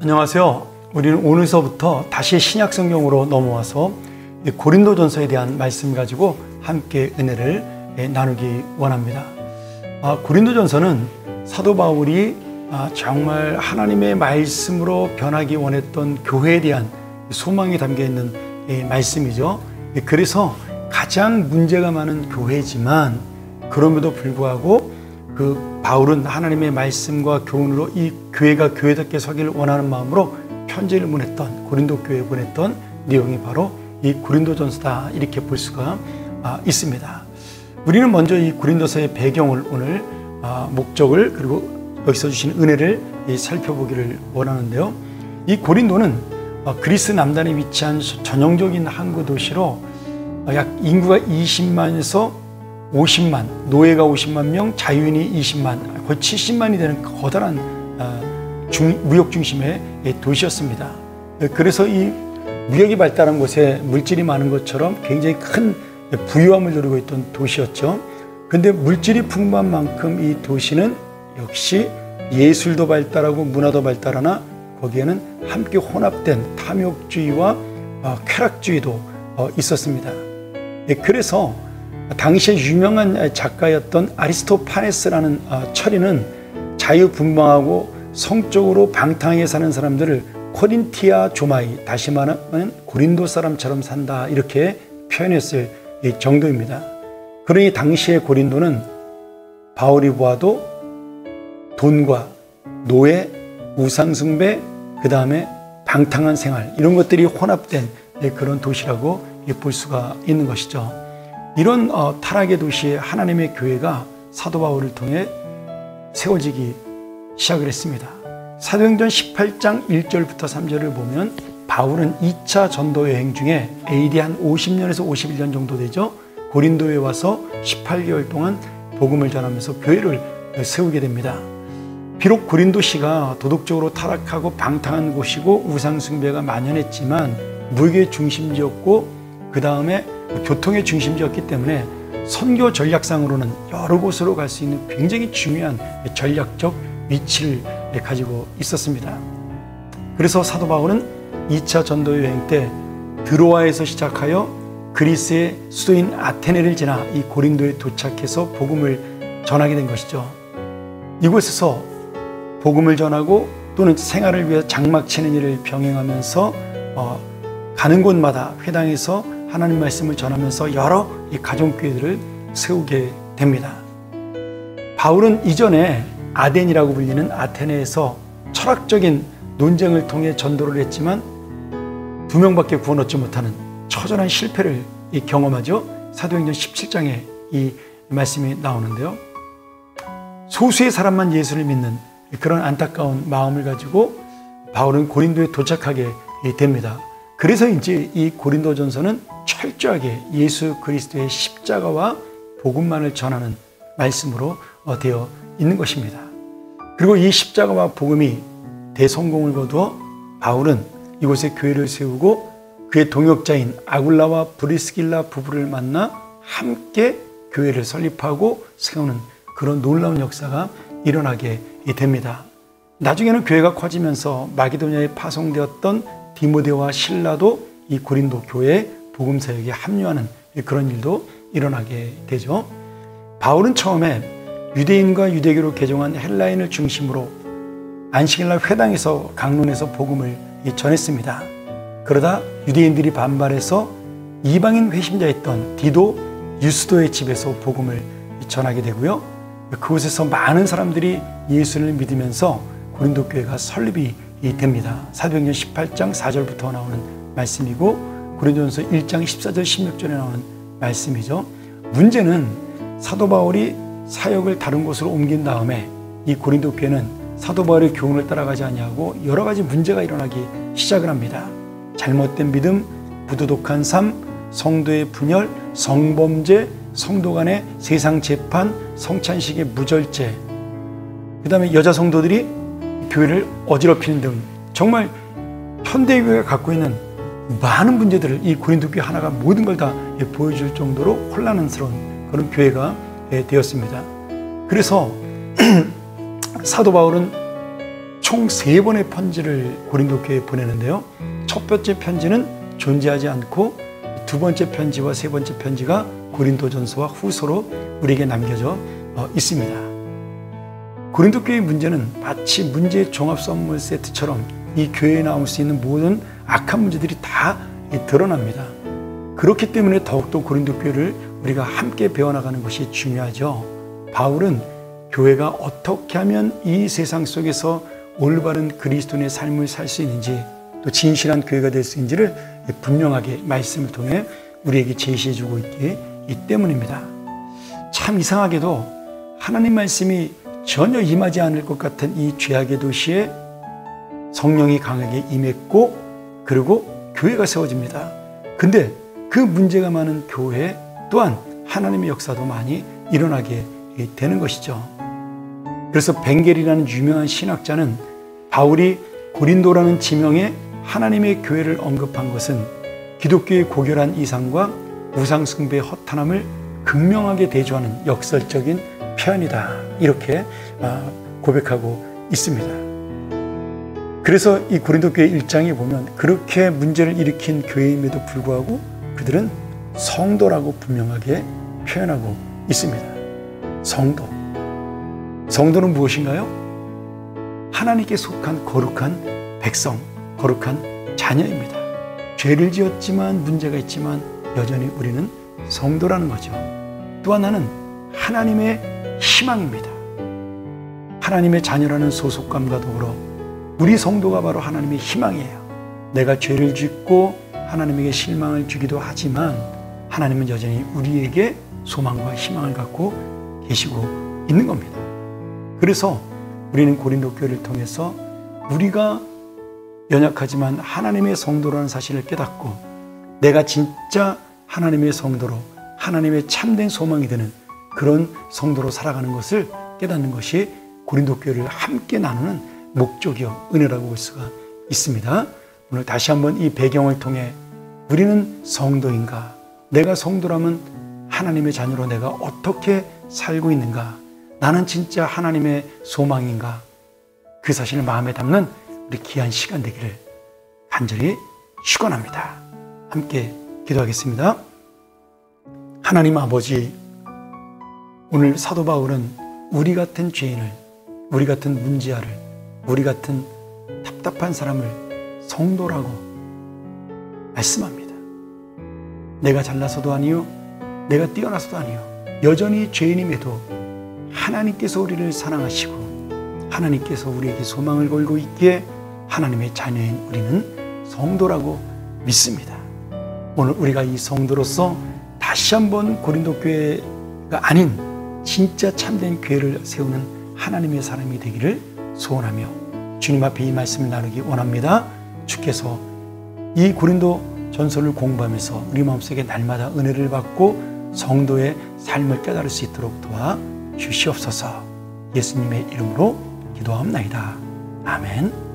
안녕하세요. 우리는 오늘서부터 다시 신약 성경으로 넘어와서 고린도전서에 대한 말씀 가지고 함께 은혜를 나누기 원합니다. 고린도전서는 사도 바울이 정말 하나님의 말씀으로 변하기 원했던 교회에 대한 소망이 담겨 있는 말씀이죠. 그래서 가장 문제가 많은 교회지만 그럼에도 불구하고 그 바울은 하나님의 말씀과 교훈으로 이 교회가 교회답게 서기를 원하는 마음으로 편지를 보냈던, 고린도 교회에 보냈던 내용이 바로 이 고린도전서다, 이렇게 볼 수가 있습니다. 우리는 먼저 이 고린도서의 배경을 오늘 목적을 그리고 여기서 주신 은혜를 살펴보기를 원하는데요. 이 고린도는 그리스 남단에 위치한 전형적인 항구 도시로 약 인구가 20만에서 50만, 노예가 50만 명, 자유인이 20만, 거의 70만이 되는 커다란 무역 중심의 도시였습니다. 그래서 이 무역이 발달한 곳에 물질이 많은 것처럼 굉장히 큰 부유함을 누리고 있던 도시였죠. 그런데 물질이 풍부한 만큼 이 도시는 역시 예술도 발달하고 문화도 발달하나 거기에는 함께 혼합된 탐욕주의와 쾌락주의도 있었습니다. 그래서 당시에 유명한 작가였던 아리스토파네스라는 철인은 자유분방하고 성적으로 방탕하게 사는 사람들을 코린티아 조마이, 다시 말하면 고린도 사람처럼 산다, 이렇게 표현했을 정도입니다. 그러니 당시의 고린도는 바울이 보아도 돈과 노예, 우상숭배, 그 다음에 방탕한 생활, 이런 것들이 혼합된 그런 도시라고 볼 수가 있는 것이죠. 이런 타락의 도시에 하나님의 교회가 사도 바울을 통해 세워지기 시작을 했습니다. 사도행전 18장 1절부터 3절을 보면 바울은 2차 전도 여행 중에 AD 한 50년에서 51년 정도 되죠. 고린도에 와서 18개월 동안 복음을 전하면서 교회를 세우게 됩니다. 비록 고린도시가 도덕적으로 타락하고 방탕한 곳이고 우상숭배가 만연했지만 무역의 중심지였고 그 다음에 교통의 중심지였기 때문에 선교 전략상으로는 여러 곳으로 갈 수 있는 굉장히 중요한 전략적 위치를 가지고 있었습니다. 그래서 사도 바울은 2차 전도 여행 때 드로아에서 시작하여 그리스의 수도인 아테네를 지나 이 고린도에 도착해서 복음을 전하게 된 것이죠. 이곳에서 복음을 전하고 또는 생활을 위해 장막 치는 일을 병행하면서 가는 곳마다 회당에서 하나님 말씀을 전하면서 여러 이 가정교회들을 세우게 됩니다. 바울은 이전에 아덴이라고 불리는 아테네에서 철학적인 논쟁을 통해 전도를 했지만 2명밖에 구원 얻지 못하는 처절한 실패를 경험하죠. 사도행전 17장에 이 말씀이 나오는데요. 소수의 사람만 예수를 믿는 그런 안타까운 마음을 가지고 바울은 고린도에 도착하게 됩니다. 그래서 이제 이 고린도전서는 철저하게 예수 그리스도의 십자가와 복음만을 전하는 말씀으로 되어 있는 것입니다. 그리고 이 십자가와 복음이 대성공을 거두어 바울은 이곳에 교회를 세우고 그의 동역자인 아굴라와 브리스길라 부부를 만나 함께 교회를 설립하고 세우는 그런 놀라운 역사가 일어나게 됩니다. 나중에는 교회가 커지면서 마게도냐에 파송되었던 디모데와 실라도 이 고린도 교회에 복음 사역에 합류하는 그런 일도 일어나게 되죠. 바울은 처음에 유대인과 유대교로 개종한 헬라인을 중심으로 안식일날 회당에서 강론해서 복음을 전했습니다. 그러다 유대인들이 반발해서 이방인 회심자였던 디도, 유스도의 집에서 복음을 전하게 되고요. 그곳에서 많은 사람들이 예수를 믿으면서 고린도 교회가 설립이 됩니다. 사도행전 18장 4절부터 나오는 말씀이고 고린도전서 1장 14절 16절에 나오는 말씀이죠. 문제는 사도 바울이 사역을 다른 곳으로 옮긴 다음에 이 고린도 교회는 사도 바울의 교훈을 따라가지 아니하고 여러 가지 문제가 일어나기 시작을 합니다. 잘못된 믿음, 부도덕한 삶, 성도의 분열, 성범죄, 성도 간의 세상 재판, 성찬식의 무절제, 그 다음에 여자 성도들이 교회를 어지럽히는 등 정말 현대교회가 갖고 있는 많은 문제들을 이 고린도 교회 하나가 모든 걸 다 보여줄 정도로 혼란스러운 그런 교회가 되었습니다. 그래서 사도 바울은 총 3번의 편지를 고린도 교회에 보내는데요. 첫 번째 편지는 존재하지 않고 두 번째 편지와 세 번째 편지가 고린도전서와 후서로 우리에게 남겨져 있습니다. 고린도 교회의 문제는 마치 문제 종합 선물 세트처럼 이 교회에 나올 수 있는 모든 악한 문제들이 다 드러납니다. 그렇기 때문에 더욱더 고린도 교회를 우리가 함께 배워나가는 것이 중요하죠. 바울은 교회가 어떻게 하면 이 세상 속에서 올바른 그리스도인의 삶을 살 수 있는지, 또 진실한 교회가 될 수 있는지를 분명하게 말씀을 통해 우리에게 제시해주고 있기 때문입니다. 참 이상하게도 하나님 말씀이 전혀 임하지 않을 것 같은 이 죄악의 도시에 성령이 강하게 임했고, 그리고 교회가 세워집니다. 근데 그 문제가 많은 교회 또한 하나님의 역사도 많이 일어나게 되는 것이죠. 그래서 벵겔이라는 유명한 신학자는 바울이 고린도라는 지명에 하나님의 교회를 언급한 것은 기독교의 고결한 이상과 우상 숭배의 허탄함을 극명하게 대조하는 역설적인 표현이다, 이렇게 고백하고 있습니다. 그래서 이 고린도 교회 1장에 보면 그렇게 문제를 일으킨 교회임에도 불구하고 그들은 성도라고 분명하게 표현하고 있습니다. 성도는 무엇인가요? 하나님께 속한 거룩한 백성, 거룩한 자녀입니다. 죄를 지었지만 문제가 있지만 여전히 우리는 성도라는 거죠. 또 하나는 하나님의 희망입니다. 하나님의 자녀라는 소속감과 더불어 우리 성도가 바로 하나님의 희망이에요. 내가 죄를 짓고 하나님에게 실망을 주기도 하지만 하나님은 여전히 우리에게 소망과 희망을 갖고 계시고 있는 겁니다. 그래서 우리는 고린도 교회를 통해서 우리가 연약하지만 하나님의 성도라는 사실을 깨닫고 내가 진짜 하나님의 성도로, 하나님의 참된 소망이 되는 그런 성도로 살아가는 것을 깨닫는 것이 고린도 교회를 함께 나누는 목적이요 은혜라고 볼 수가 있습니다. 오늘 다시 한번 이 배경을 통해 우리는 성도인가, 내가 성도라면 하나님의 자녀로 내가 어떻게 살고 있는가, 나는 진짜 하나님의 소망인가, 그 사실을 마음에 담는 우리 귀한 시간 되기를 간절히 축원합니다. 함께 기도하겠습니다. 하나님 아버지, 오늘 사도 바울은 우리 같은 죄인을, 우리 같은 문제아를, 우리 같은 답답한 사람을 성도라고 말씀합니다. 내가 잘나서도 아니요, 내가 뛰어나서도 아니요, 여전히 죄인임에도 하나님께서 우리를 사랑하시고 하나님께서 우리에게 소망을 걸고 있기에 하나님의 자녀인 우리는 성도라고 믿습니다. 오늘 우리가 이 성도로서 다시 한번 고린도 교회가 아닌 진짜 참된 교회를 세우는 하나님의 사람이 되기를 소원하며 주님 앞에 이 말씀을 나누기 원합니다. 주께서 이 고린도 전서를 공부하면서 우리 마음속에 날마다 은혜를 받고 성도의 삶을 깨달을 수 있도록 도와 주시옵소서. 예수님의 이름으로 기도합나이다. 아멘.